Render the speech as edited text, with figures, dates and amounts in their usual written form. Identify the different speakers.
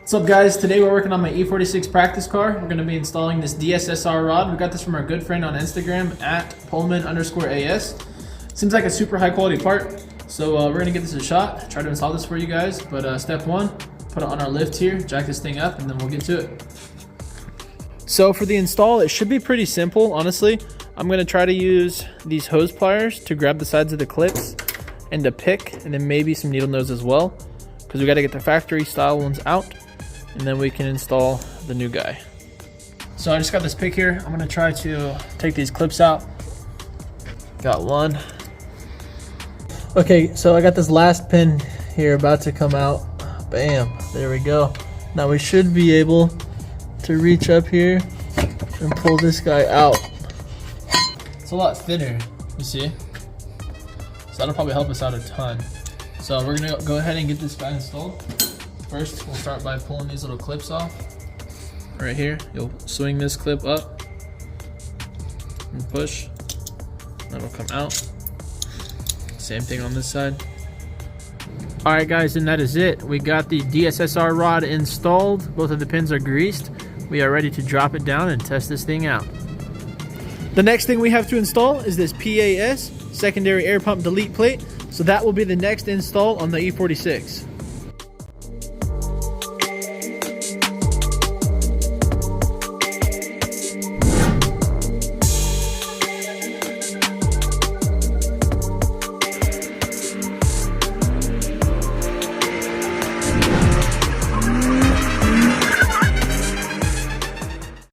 Speaker 1: What's up, guys? Today we're working on my E46 practice car. We're going to be installing this DSSR rod. We got this from our good friend on Instagram at Pohlman_AS. Seems like a super high quality part, so we're going to give this a shot, try to install this for you guys. But step one, put it on our lift here, jack this thing up, and then we'll get to it. So for the install, it should be pretty simple, honestly. I'm going to try to use these hose pliers to grab the sides of the clips and to pick, and then maybe some needle nose as well, because we got to get the factory style ones out, and then we can install the new guy. So I just got this pick here. I'm going to try to take these clips out. Got one. Okay, so I got this last pin here about to come out. Bam, there we go. Now we should be able to reach up here and pull this guy out. It's a lot thinner, you see? So that'll probably help us out a ton. So we're gonna go ahead and get this guy installed. First, we'll start by pulling these little clips off. Right here, you'll swing this clip up and push. That'll come out. Same thing on this side. All right, guys, and that is it. We got the DSSR rod installed. Both of the pins are greased. We are ready to drop it down and test this thing out. The next thing we have to install is this PAS, secondary air pump delete plate. So that will be the next install on the E46.